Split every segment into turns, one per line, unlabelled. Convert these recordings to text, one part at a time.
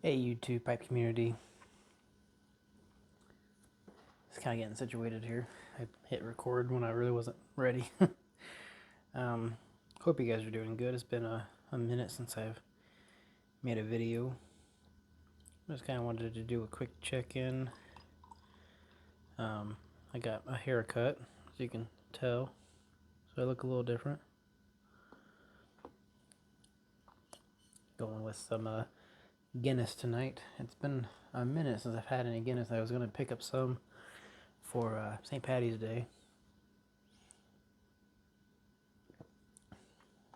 Hey YouTube pipe community. Just kind of getting situated here. I hit record when I really wasn't ready. Hope you guys are doing good. It's been a minute since I've made a video. Just kind of wanted to do a quick check-in. I got a haircut, as you can tell, so I look a little different. Going with some Guinness tonight. It's been a minute since I've had any Guinness. I was going to pick up some for St. Patty's Day.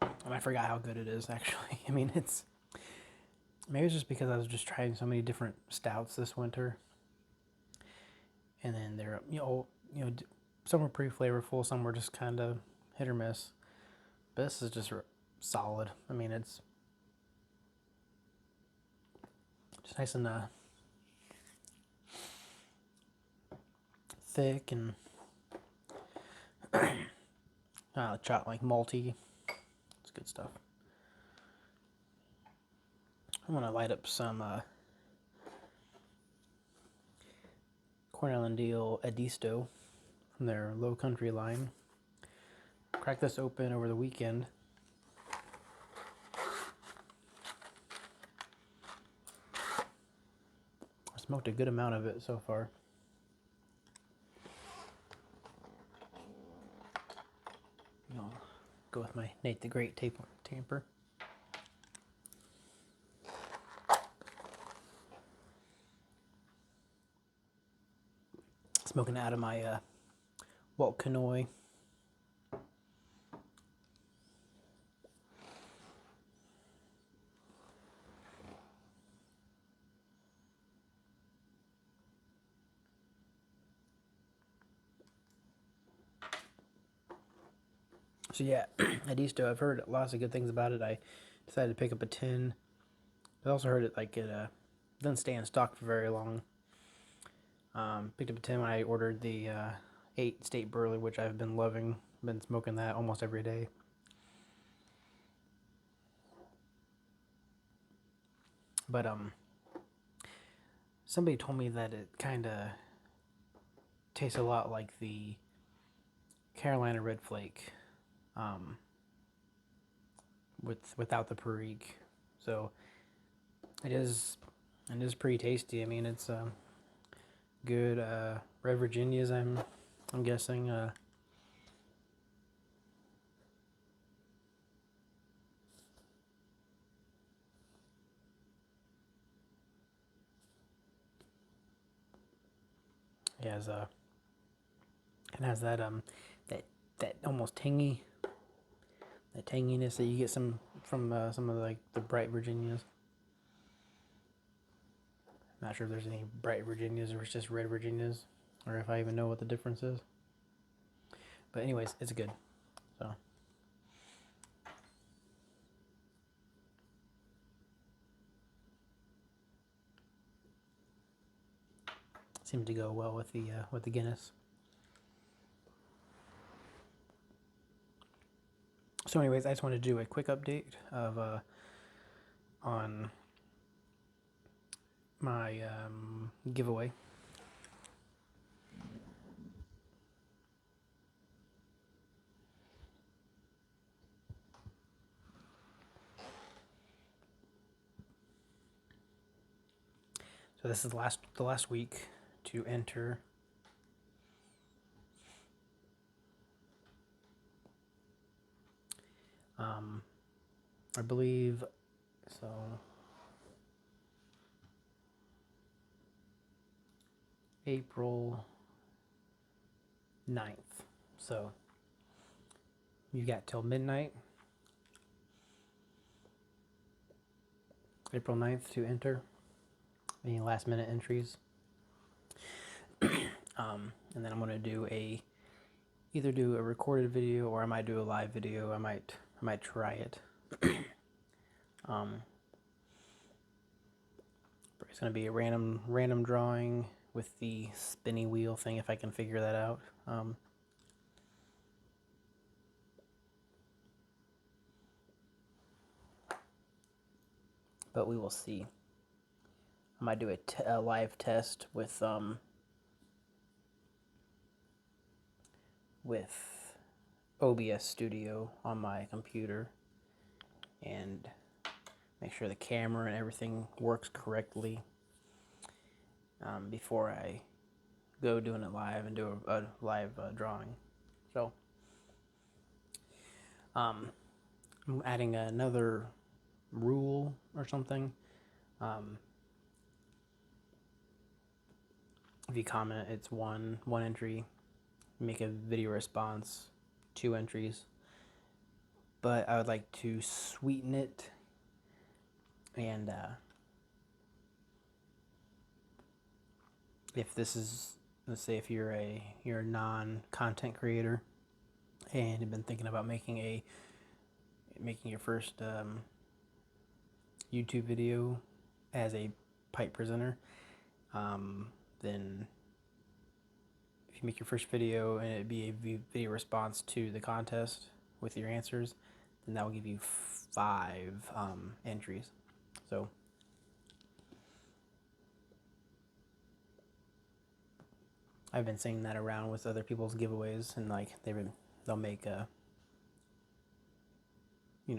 And I forgot how good it is, actually. I mean, maybe it's just because I was just trying so many different stouts this winter. And then they're, some were pretty flavorful, some were just kind of hit or miss. But this is just solid. I mean, it's just nice and thick and chopped like malty. It's good stuff. I'm gonna light up some Cornell and Deal Edisto from their Low Country line. Cracked this open over the weekend. I smoked a good amount of it so far. I'll go with my Nate the Great tamper. Smoking out of my Walt Canoy. So yeah, Edisto, I've heard lots of good things about it. I decided to pick up a tin. I also heard it doesn't stay in stock for very long. Picked up a tin when I ordered the 8 State Burley, which I've been loving. Been smoking that almost every day. But somebody told me that it kind of tastes a lot like the Carolina Red Flake, without the Perique. So it is pretty tasty. I mean, it's good Red Virginias. I'm guessing. It has that that almost tanginess that you get some from some of the bright Virginias. I'm not sure if there's any bright Virginias or it's just red Virginias, or if I even know what the difference is. But anyways, it's good. So seems to go well with the Guinness. So anyways, I just wanted to do a quick update of on my giveaway. So this is the last week to enter. I believe so. April 9th. So you got till midnight. April 9th to enter. Any last minute entries. And then I'm gonna do either do a recorded video or I might do a live video. I might try it. It's gonna be a random drawing with the spinny wheel thing if I can figure that out. But we will see. I might do a live test with OBS Studio on my computer and make sure the camera and everything works correctly before I go doing it live and do a live drawing. So I'm adding another rule or something. If you comment, it's one entry. Make a video response, 2 entries. But I would like to sweeten it and if this is, let's say if you're a non-content creator and you've been thinking about making your first YouTube video as a pipe presenter, then if you make your first video and it be a video response to the contest with your answers, then that will give you 5 entries. So I've been seeing that around with other people's giveaways, and like they'll make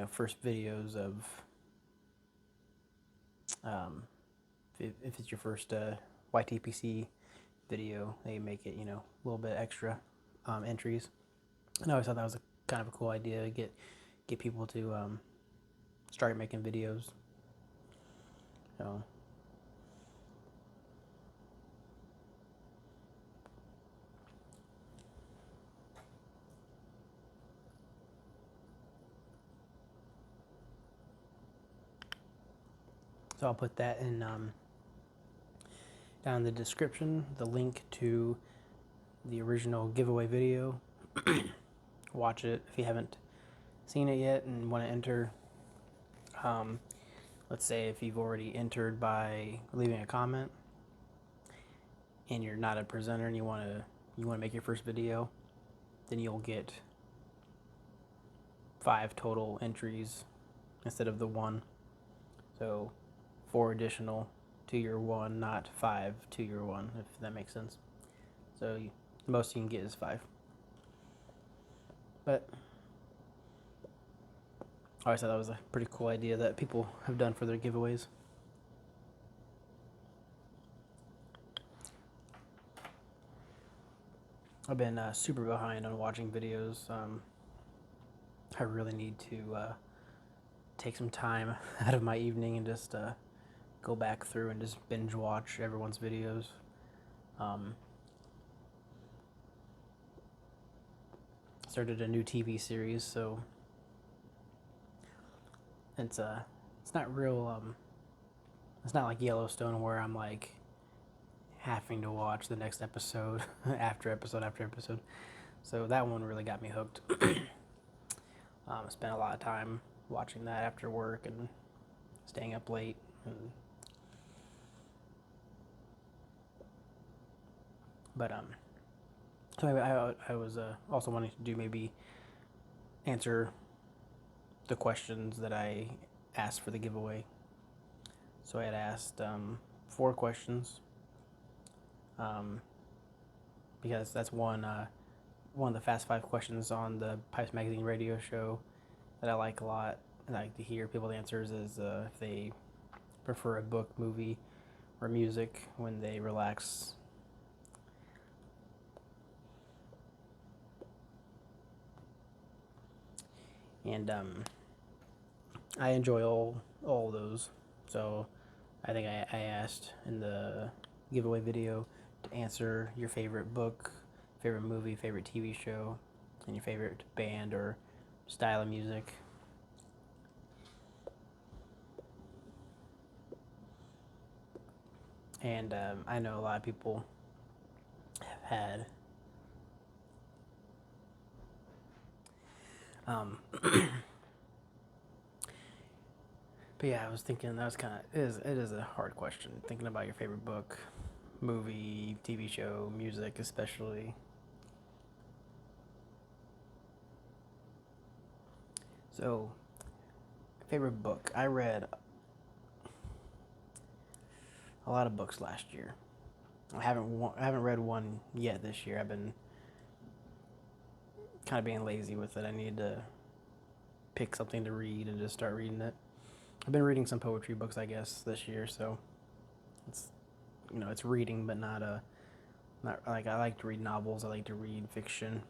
first videos of if it's your first YTPC video, they make it a little bit extra entries. And I always thought that was kind of a cool idea to get people to start making videos. So I'll put that in down in the description, the link to the original giveaway video. Watch it if you haven't seen it yet and want to enter. Let's say if you've already entered by leaving a comment and you're not a presenter and you want to make your first video, then you'll get 5 total entries instead of the 1. So 4 additional to your 1, not 5 to your 1, if that makes sense. So the most you can get is 5. But I always thought that was a pretty cool idea that people have done for their giveaways. I've been super behind on watching videos. I really need to take some time out of my evening and just go back through and just binge watch everyone's videos. Started a new TV series, so it's not real. It's not like Yellowstone where I'm like having to watch the next episode after episode after episode. So that one really got me hooked. I spent a lot of time watching that after work and staying up late. So maybe I was also wanting to do maybe answer the questions that I asked for the giveaway. So I had asked 4 questions because that's one of the Fast 5 questions on the Pipes Magazine radio show that I like a lot. And I like to hear people's answers is if they prefer a book, movie, or music when they relax. And I enjoy all those. So I think I asked in the giveaway video to answer your favorite book, favorite movie, favorite TV show, and your favorite band or style of music. And I know a lot of people have had but yeah, I was thinking that was it is a hard question, thinking about your favorite book, movie, TV show, music especially. So, favorite book. I read a lot of books last year. I haven't read one yet this year. I've been kind of being lazy with it. I need to pick something to read and just start reading it. I've been reading some poetry books, I guess, this year, so it's it's reading, but not like I like to read novels. I like to read fiction.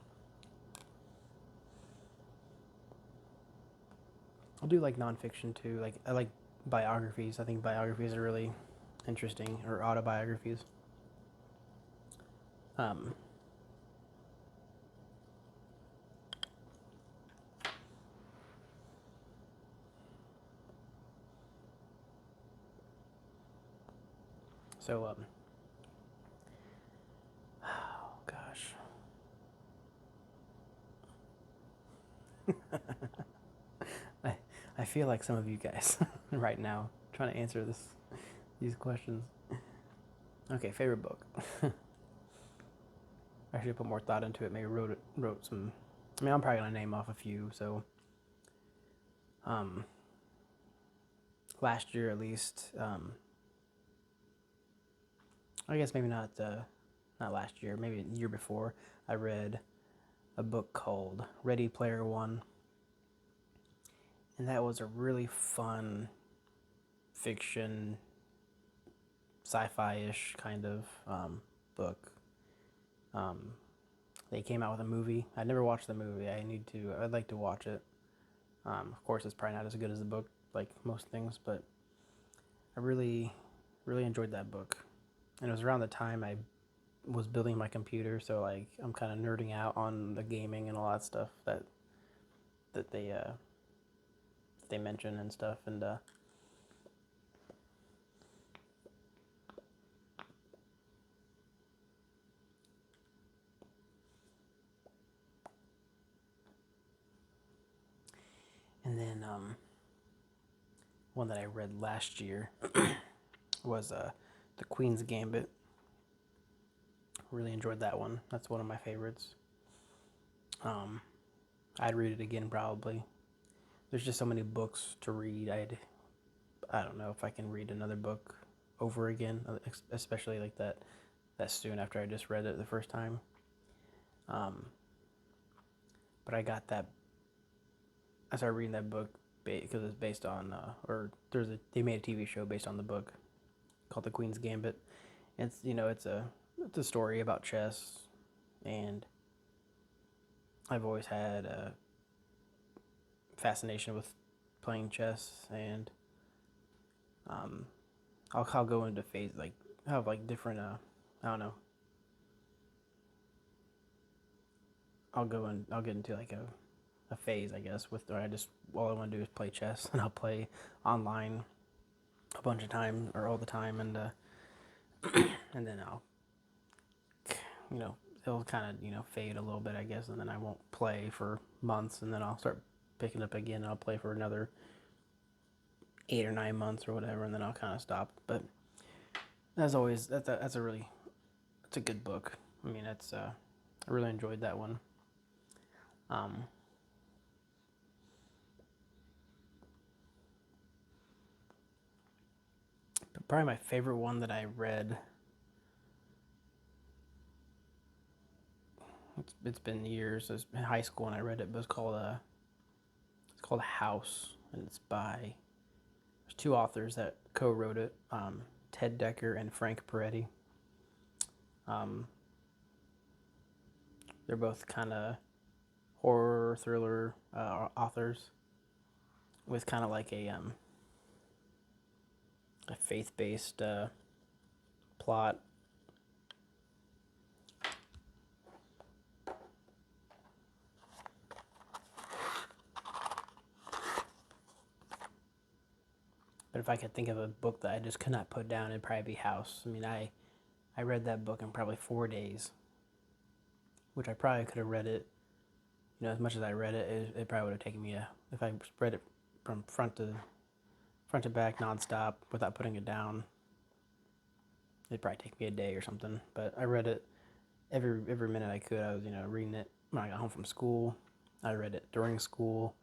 I'll do like nonfiction too. Like I like biographies. I think biographies are really interesting, or autobiographies. Um, so oh gosh, I I feel like some of you guys right now trying to answer these questions. Okay, favorite book. I should put more thought into it. Maybe wrote some. I mean, I'm probably gonna name off a few. So, um, last year at least. I guess maybe not last year. Maybe the year before. I read a book called Ready Player One, and that was a really fun fiction, sci-fi-ish kind of book. Um, they came out with a movie. I never watched the movie. I'd like to watch it. Of course, it's probably not as good as the book, like most things, but I really, really enjoyed that book. And it was around the time I was building my computer, so like I'm kind of nerding out on the gaming and all that stuff that they mention and stuff, and then one that I read last year was the Queen's Gambit. Really enjoyed that one. That's one of my favorites. Um, I'd read it again probably. There's just so many books to read. I don't know if I can read another book over again, especially like that soon after I just read it the first time. Um, but I started reading that book because it's based on, or they made a TV show based on the book called The Queen's Gambit. It's a story about chess, and I've always had a fascination with playing chess, and um, I'll go into phase like have like different I don't know. I'll get into like a phase, I guess, with where all I want to do is play chess, and I'll play online a bunch of time or all the time, and then I'll you know it'll kind of fade a little bit, I guess, and then I won't play for months, and then I'll start picking up again, and I'll play for another 8 or 9 months or whatever, and then I'll kind of stop. But as always, it's a good book. I mean, I really enjoyed that one. Um, but probably my favorite one that I read. It's been years. It's in high school when I read it, but it's called House, and it's by there's two authors that co-wrote it, Ted Decker and Frank Peretti. Um, they're both kind of horror thriller authors with kind of like a faith-based plot. But if I could think of a book that I just could not put down, it'd probably be House. I mean, I read that book in probably 4 days, which I probably could have read it. As much as I read it, it probably would have taken me if I read it from front to back nonstop without putting it down. It'd probably take me a day or something. But I read it every minute I could. I was reading it when I got home from school. I read it during school.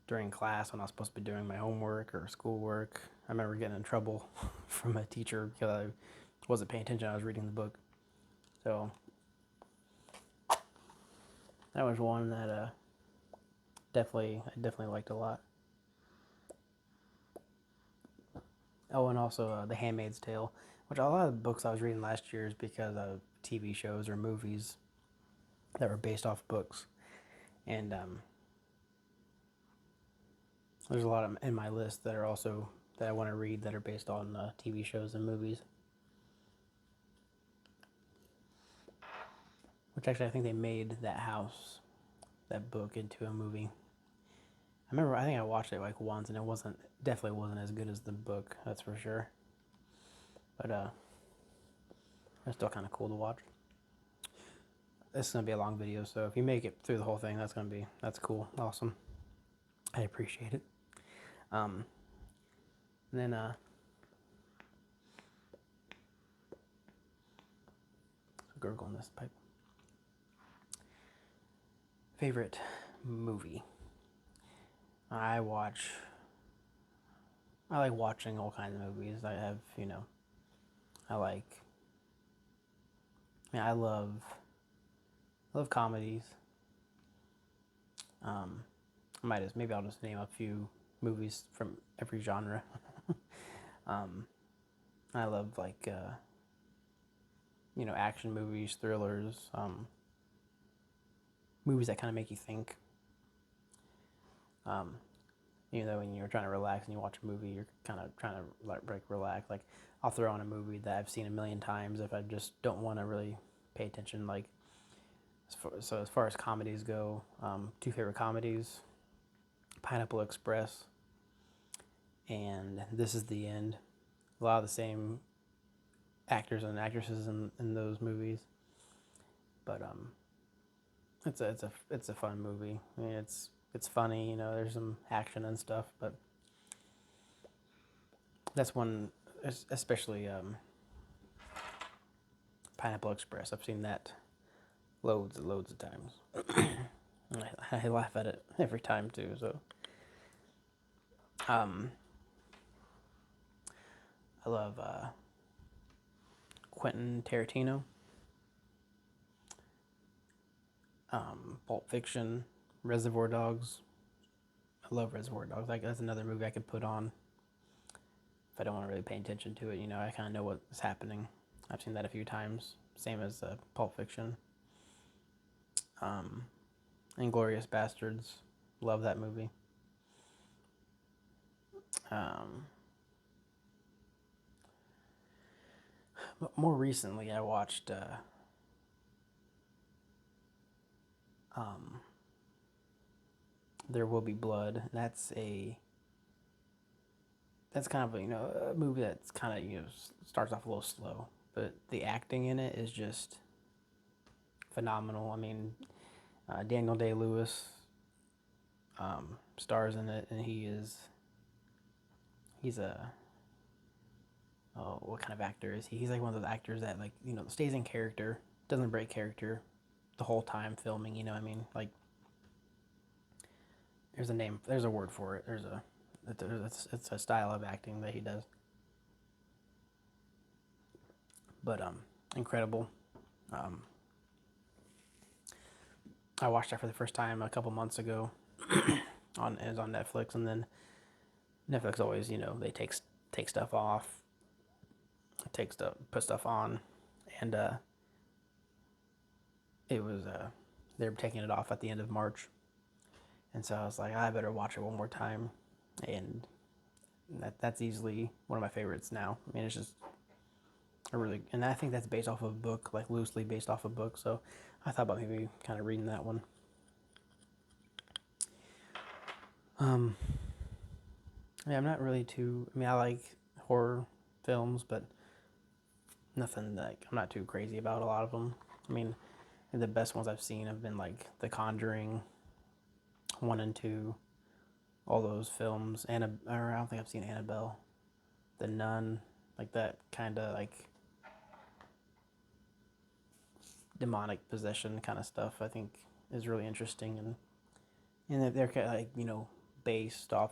during class when I was supposed to be doing my homework or schoolwork. I remember getting in trouble from a teacher because I wasn't paying attention. I was reading the book. So that was one that I definitely liked a lot. Oh, and also The Handmaid's Tale, which a lot of the books I was reading last year is because of TV shows or movies that were based off books. And there's a lot of in my list that are also that I want to read that are based on TV shows and movies. Which actually I think they made that book into a movie. I think I watched it like once and it definitely wasn't as good as the book, that's for sure. But it's still kind of cool to watch. This is gonna be a long video, so if you make it through the whole thing, that's cool, awesome. I appreciate it. And then gurgle in this pipe. Favorite movie. I like watching all kinds of movies. I love comedies. Maybe I'll just name a few movies from every genre. I love action movies, thrillers, movies that kind of make you think. When you're trying to relax and you watch a movie, you're kind of trying to relax. Like, I'll throw on a movie that I've seen a million times if I just don't want to really pay attention. Like, as far as comedies go, two favorite comedies: Pineapple Express and This Is the End. A lot of the same actors and actresses in those movies, but it's a fun movie. I mean, it's funny, there's some action and stuff, but that's one, especially Pineapple Express. I've seen that loads of times. I laugh at it every time too. So, I love Quentin Tarantino, Pulp Fiction, Reservoir Dogs. I love Reservoir Dogs. Like, that's another movie I could put on if I don't want to really pay attention to it. I kind of know what's happening. I've seen that a few times. Same as Pulp Fiction. Inglourious Bastards. Love that movie. More recently, I watched There Will Be Blood. That's kind of a movie that's kind of starts off a little slow, but the acting in it is just phenomenal. I mean, Daniel Day-Lewis stars in it, and he's a what kind of actor is he? He's like one of those actors that stays in character, doesn't break character the whole time filming. You know what I mean? Like, there's a word for it. It's a style of acting that he does. But incredible. I watched that for the first time a couple months ago. It was on Netflix, and then Netflix always, they take stuff off, put stuff on, and it was they were taking it off at the end of March, and so I was like, I better watch it one more time, and that's easily one of my favorites now. I mean, it's just and I think that's based off of a book, like loosely based off a book, so I thought about maybe kind of reading that one. Yeah, I'm not really I like horror films, but nothing I'm not too crazy about a lot of them. I mean, the best ones I've seen have been like The Conjuring 1 and 2, all those films. I don't think I've seen Annabelle, The Nun, like that kind of like demonic possession kind of stuff. I think is really interesting, and they're kind of like based off,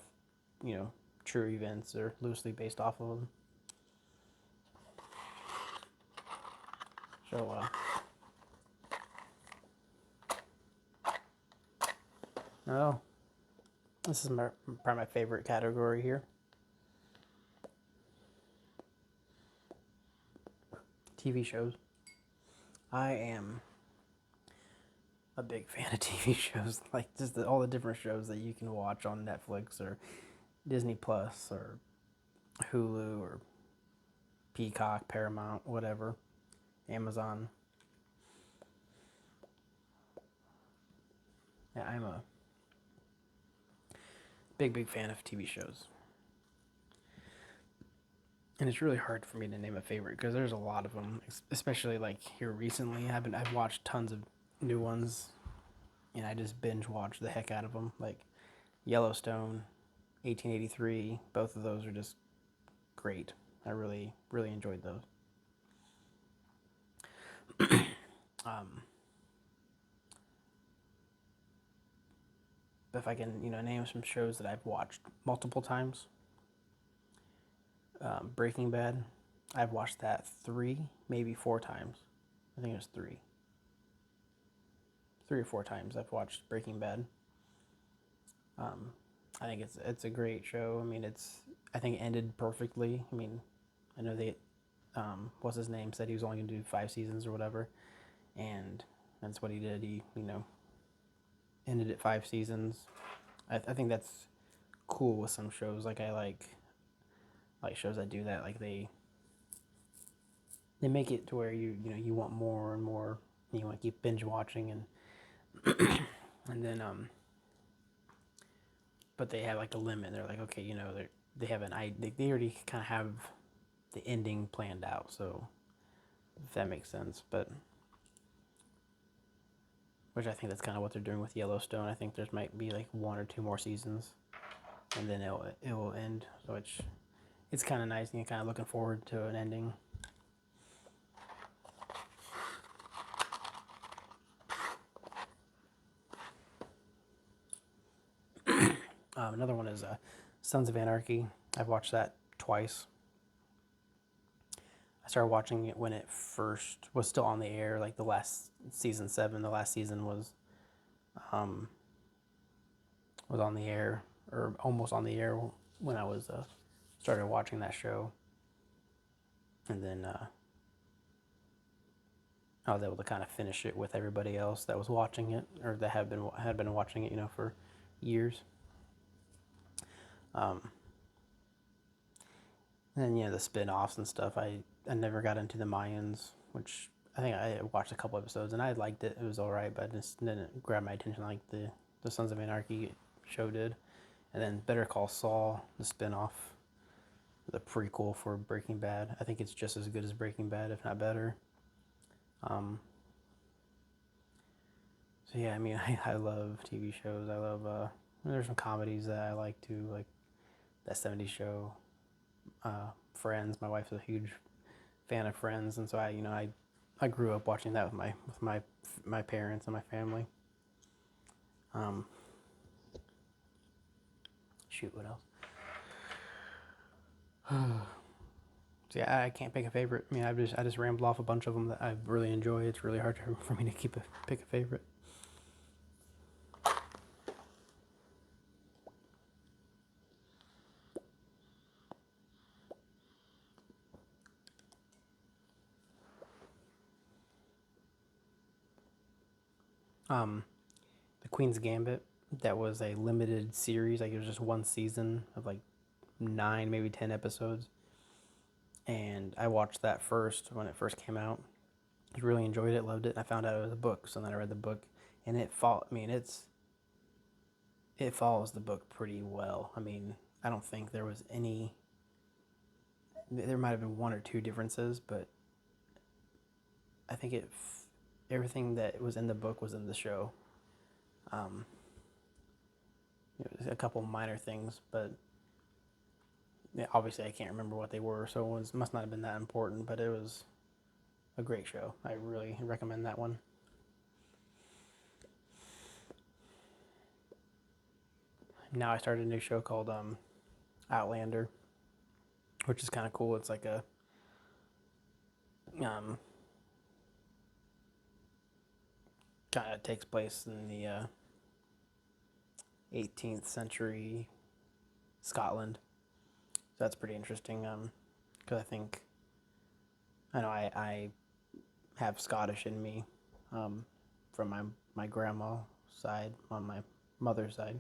you know, true events or loosely based off of them. So, oh, this is probably my favorite category here. TV shows. I am a big fan of TV shows, like just all the different shows that you can watch on Netflix or Disney Plus or Hulu or Peacock, Paramount, whatever, Amazon. Yeah, I'm a big fan of TV shows. And it's really hard for me to name a favorite because there's a lot of them, especially like here recently. I've watched tons of new ones, and I just binge watch the heck out of them. Like Yellowstone, 1883. Both of those are just great. I really enjoyed those. But if I can, name some shows that I've watched multiple times. Breaking Bad, I've watched that 3, maybe 4 times. I think it was 3. 3 or 4 times I've watched Breaking Bad. I think it's a great show. I mean, I think it ended perfectly. I mean, I know what's his name, said he was only going to do 5 seasons or whatever, and that's what he did. He, ended it 5 seasons. I think that's cool with some shows. Like I like shows that do that. Like they make it to where you want more and more. You want to keep binge watching and and then but they have like a limit. They're like, okay, they have they already kind of have the ending planned out. So if that makes sense, but which I think that's kind of what they're doing with Yellowstone. I think there's might be like 1 or 2 more seasons, and then it will end. So it's kind of nice, and you're kind of looking forward to an ending. Another one is Sons of Anarchy. I've watched that twice. I started watching it when it first was still on the air, like the last season 7. The last season was on the air, or almost on the air when I was started watching that show, and then I was able to kind of finish it with everybody else that was watching it, or that had been watching it, for years. And then the spin-offs and stuff. I never got into the Mayans, which I think I watched a couple episodes and I liked it. It was all right, but it just didn't grab my attention like the Sons of Anarchy show did. And then Better Call Saul, the spin-off, the prequel for Breaking Bad. I think it's just as good as Breaking Bad, if not better. So yeah, I mean, I love TV shows. I love there's some comedies that I like too, like That 70s Show, Friends. My wife's a huge fan of Friends, and so I grew up watching that with my parents and my family. Shoot, what else? So yeah, I can't pick a favorite. I mean, I just rambled off a bunch of them that I really enjoy. It's really hard for me to pick a favorite. The Queen's Gambit. That was a limited series. Like it was just one season of like 9, maybe 10 episodes. And I watched that first when it first came out. I really enjoyed it, loved it. And I found out it was a book, so then I read the book, and it follows the book pretty well. I mean, I don't think there was any. There might have been 1 or 2 differences, but I think everything that was in the book was in the show. A couple minor things, but yeah, obviously I can't remember what they were, so it must not have been that important, but it was a great show. I really recommend that one. now I started a new show called Outlander, which is kind of cool. It's like a kind of takes place in the 18th century Scotland. So that's pretty interesting. Because I know I have Scottish in me, from my grandma side on my mother's side.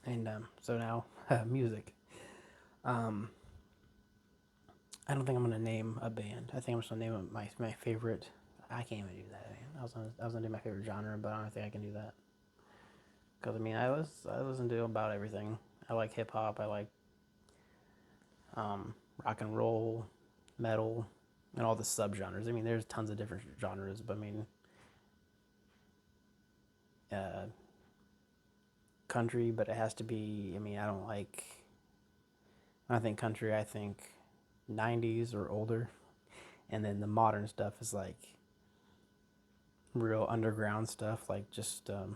And so now music. I don't think I'm gonna name a band. I think I'm just gonna name my favorite. I can't even do that, man. I was gonna do my favorite genre, but I don't think I can do that. Because I mean, I listen to about everything. I like hip hop. I like rock and roll, metal, and all the subgenres. I mean, there's tons of different genres, but I mean, country. But it has to be. I mean, I don't like. When I think country, I think 90s or older, and then the modern stuff is like real underground stuff, like just I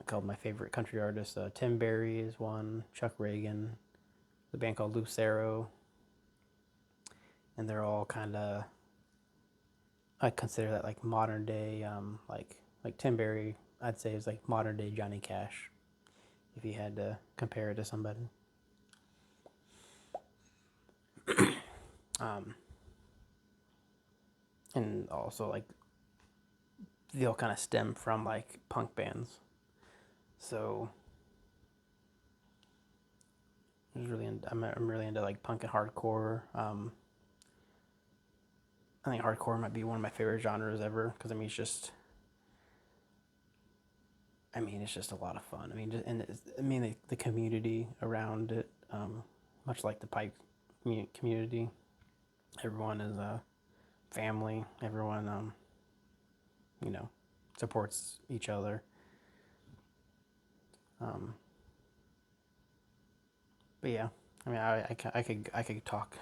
called my favorite country artists. Tim Berry is one, Chuck Reagan, the band called Lucero, and they're all kind of, I consider that like modern day, like Tim Berry, I'd say is like modern day Johnny Cash, if you had to compare it to somebody. And also like they'll kind of stem from like punk bands. So I'm really into like punk and hardcore. I think hardcore might be one of my favorite genres ever because I mean it's just a lot of fun. I mean, the community around it, much like the pipe community, everyone is a family. Everyone, supports each other. But yeah, I mean, I could talk,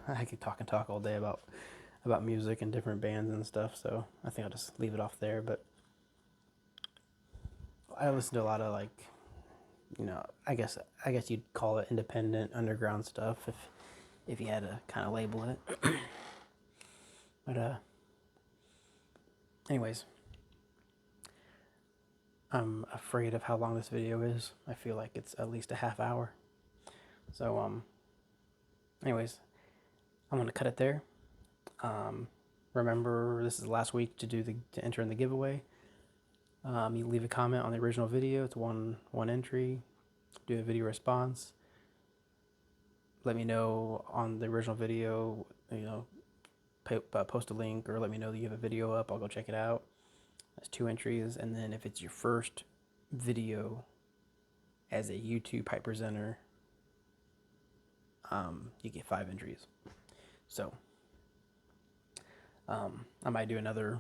I could talk and talk all day about music and different bands and stuff. So I think I'll just leave it off there. But I listen to a lot of like, I guess you'd call it independent underground stuff if you had to kind of label it. But anyways, I'm afraid of how long this video is. I feel like it's at least a half hour. So anyways, I'm gonna cut it there. Remember, this is the last week to enter in the giveaway. You leave a comment on the original video. It's one entry. Do a video response. Let me know on the original video. Post a link or let me know that you have a video up. I'll go check it out. That's 2 entries. And then if it's your first video as a YouTube pipe presenter, you get 5 entries. So I might do another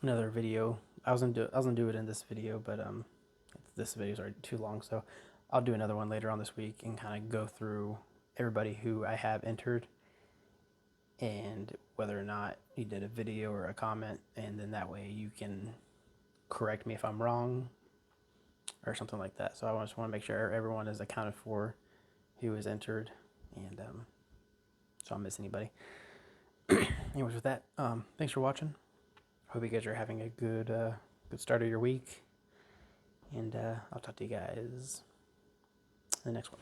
video. I was gonna do it in this video, but this video is already too long, so I'll do another one later on this week and kind of go through everybody who I have entered and whether or not you did a video or a comment, and then that way you can correct me if I'm wrong or something like that. So I just want to make sure everyone is accounted for who is entered, and so I don't miss anybody. Anyways, with that, thanks for watching. Hope you guys are having a good start of your week, and I'll talk to you guys in the next one.